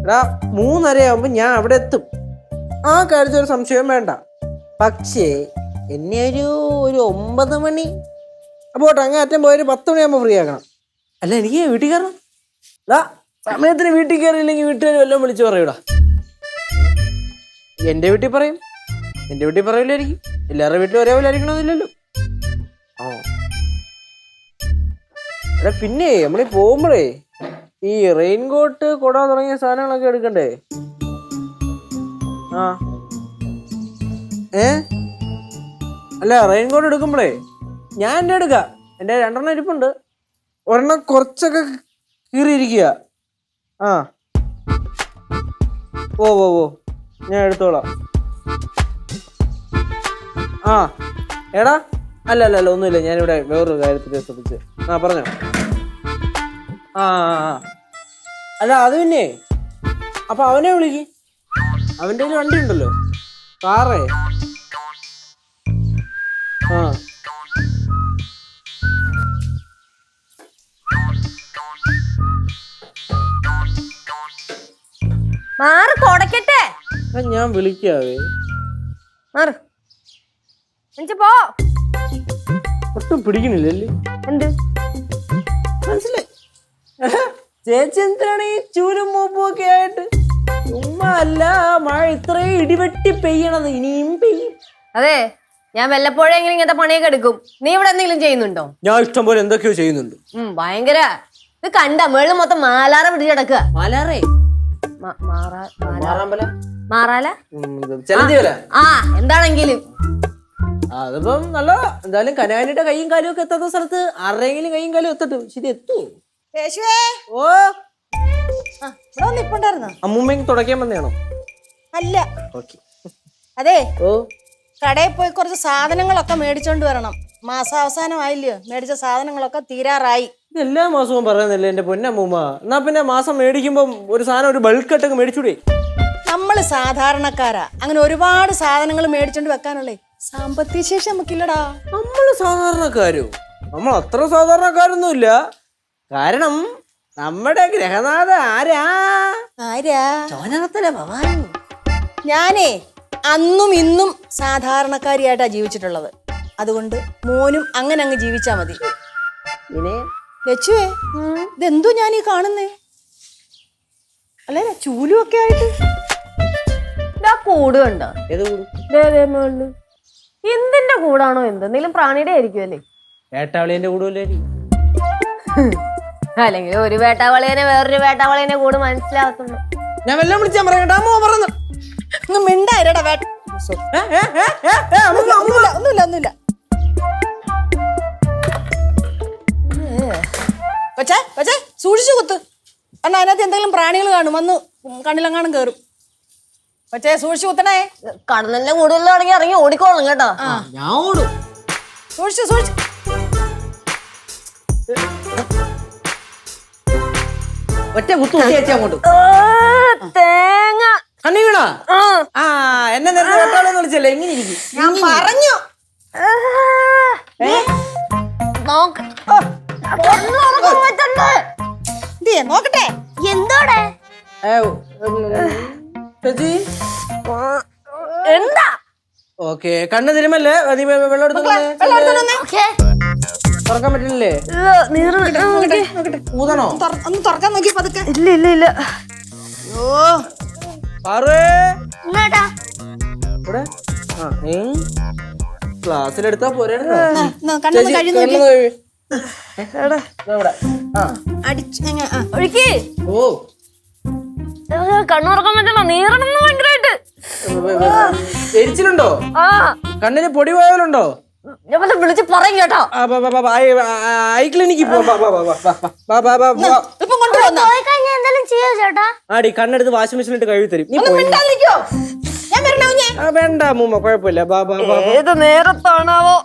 എടാ 3:30 ഞാൻ അവിടെ എത്തും, ആ കാര്യത്തിൽ ഒരു സംശയവും വേണ്ട. പക്ഷേ എന്നെ ഒരു 9 മണി അപ്പോൾ അങ്ങേ അറ്റം പോയൊരു 10 മണിയാകുമ്പോൾ ഫ്രീ ആക്കണം. അല്ല എനിക്ക് വീട്ടിൽ കയറണം. എടാ സമയത്തിന് വീട്ടിൽ കയറിയില്ലെങ്കിൽ വീട്ടുകാർ വല്ലതും വിളിച്ച് പറയൂടാ. എൻ്റെ വീട്ടിൽ പറയും, എൻ്റെ വീട്ടിൽ പറയില്ലായിരിക്കും. എല്ലാവരുടെ വീട്ടിലും ഒരേപോലെ ആയിരിക്കണമെന്നില്ലല്ലോ. എടാ പിന്നെ നമ്മളീ പോകുമ്പോഴേ ഈ റെയിൻകോട്ട് കൊട തുടങ്ങിയ സാധനങ്ങളൊക്കെ എടുക്കണ്ടേ? ആ അല്ല റെയിൻകോട്ട് എടുക്കുമ്പോഴേ ഞാൻ എൻ്റെ എടുക്കാം. എൻ്റെ 2 ഇരിപ്പുണ്ട്. ഒരെണ്ണം കുറച്ചൊക്കെ കീറിയിരിക്കുക. ആ ഓ ഞാൻ എടുത്തോളാം. ആ എടാ അല്ല ഒന്നുമില്ല, ഞാനിവിടെ വേറൊരു കാര്യത്തിൽ ശ്രദ്ധിച്ച്. ആ പറഞ്ഞോ. ആ അല്ല അത് പിന്നെ അപ്പൊ അവനെ വിളിക്ക്, അവൻ്റെ കയ്യിൽ വണ്ടി ഉണ്ടല്ലോ, കാറേ. ആ മാറ് കൊടക്കട്ടെ, ഞാൻ വിളിക്കാവേ. മാറ് പോ. ഒട്ടും പിടിക്കണില്ലല്ലേ? എന്ത് മനസ്സിലായി? ചേച്ചി എന്തിനാണ് ഈ ചൂരും മൂപ്പും ഒക്കെ ആയിട്ട്? ചുമ്മാ അല്ല, മഴ ഇത്രയും ഇടിവെട്ടി പെയ്യണത്, ഇനിയും പെയ്യും. അതെ, ഞാൻ വല്ലപ്പോഴെങ്കിലും ഇങ്ങനത്തെ പണിയൊക്കെ എടുക്കും. നീ ഇവിടെ എന്തെങ്കിലും ചെയ്യുന്നുണ്ടോ? ഞാൻ ഇഷ്ടം പോലെ എന്തൊക്കെയോ ചെയ്യുന്നുണ്ട്. ഭയങ്കര ഇത് കണ്ട മേളിൽ മൊത്തം മാലാറ പിടിച്ച് കിടക്കുക. മാലാറേ മാറാല ആ എന്താണെങ്കിലും അതിപ്പം നല്ല എന്തായാലും കനാനിയുടെ കൈയും കാലും ഒക്കെ എത്താത്ത സ്ഥലത്ത് ആരുടെയെങ്കിലും കൈയും കാലും എത്തട്ടെ. ശരി എത്തൂ. ഓ അമ്മൂമ്മ തുടക്കാൻ വന്നതാണോ? അല്ല. ഓക്കെ. അതെ, ഓ കടയിൽ പോയി കുറച്ച് സാധനങ്ങളൊക്കെ മേടിച്ചോണ്ട് വരണം. മാസാവസാനം ആയില്ലയോ, മേടിച്ച സാധനങ്ങളൊക്കെ തീരാറായി. എല്ലാ മാസവും പറയുന്നില്ലേ എന്റെ പൊന്നമ്മൂമ്മ? എന്നാ പിന്നെ മാസം മേടിക്കുമ്പോ ഒരു സാധനം ഒരു ബൾക്കായിട്ടൊക്കെ മേടിച്ചൂടെ? നമ്മള് സാധാരണക്കാരാ, അങ്ങനെ ഒരുപാട് സാധനങ്ങൾ മേടിച്ചോണ്ട് വെക്കാനുള്ളേ സാമ്പത്തിക ശേഷി നമുക്കില്ലടാ. നമ്മള് സാധാരണക്കാരോ? നമ്മൾ അത്ര സാധാരണക്കാരൊന്നും ഇല്ല. കാരണം നമ്മുടെ ഗ്രഹനാഥ ആരാ? ചോനത്തിലെ ഭവാനി. ഞാനേ അന്നും ഇന്നും സാധാരണക്കാരിയായിട്ടാ ജീവിച്ചിട്ടുള്ളത്. അതുകൊണ്ട് മോനും അങ്ങനെ അങ്ങ് ജീവിച്ചാ മതി. ലച്ചുവേ, ഇതെന്തോ ഞാനീ കാണുന്നേ? അല്ലേ ചൂലും ഒക്കെ ആയിട്ട് കൂട് കണ്ടോ? എന്തിന്റെ കൂടാണോ? എന്തെങ്കിലും പ്രാണിയുടെ ആയിരിക്കും അല്ലേ? വേട്ടാവളിയന്റെ കൂടല്ലേ? അല്ലെങ്കിൽ ഒരു വേട്ടാവളിയനെ വേറൊരു വേട്ടാവളിയനെ കൂട് മനസ്സിലാക്കുന്നുണ്ട്. ഞാൻ വല്ലതും വിളിച്ചാ പറയട്ടാ പറഞ്ഞു മിണ്ടായിരടാ. ഒന്നുമില്ല. പക്ഷേ സൂക്ഷിച്ചു കുത്ത്. എന്നാ അതിനകത്ത് എന്തെങ്കിലും പ്രാണികൾ കാണും, വന്ന് കണ്ണിലെങ്ങാനും കേറും. പക്ഷേ സൂക്ഷിച്ചു കുത്തണേ. കടലിന്റെ കൂടുതലാണെങ്കിൽ ഇറങ്ങി ഓടിക്കോളും കേട്ടോ. ഞാൻ ഓടും. സൂക്ഷിച്ചു. ഒറ്റ കുത്തു അങ്ങോട്ട്. തേങ്ങ കണ്ണി വീണാ? എന്നെ നേരത്തെ വെട്ടാളെന്ന് വിളിച്ചല്ലേ? എങ്ങനെ ഇരിക്കും? ഞാൻ പറഞ്ഞു. നോക്കട്ടെ എന്തോടെ ചേച്ചി എന്താ? ഓക്കെ, കണ്ണ് തിരുമല്ലേ? വെള്ളം എടുത്തു തുറക്കാൻ പറ്റില്ലേ? ഊതണോ? ഒന്ന് തുറക്കാൻ നോക്കി പതുക്കെ. ഇല്ല. ക്ലാസ്സിലെടുത്താ പോരെ? കണ്ണുറക്കാൻ പറ്റില്ല, നീറണമെന്ന് ഭയങ്കരമായിട്ട്. എരിച്ചിലുണ്ടോ? കണ്ണിന് പൊടി പോയാലുണ്ടോ? ഞാൻ വിളിച്ച് പറയും കേട്ടോ. ഐ ക്ലിനിക്കിൽ ആടി കണ്ണെടുത്ത് വാഷിംഗ് മെഷീനിട്ട് കഴുകി തരും. നീ വേണ്ട മൂമ്മ, കുഴപ്പമില്ല. ഏത് നേരത്താണാവോ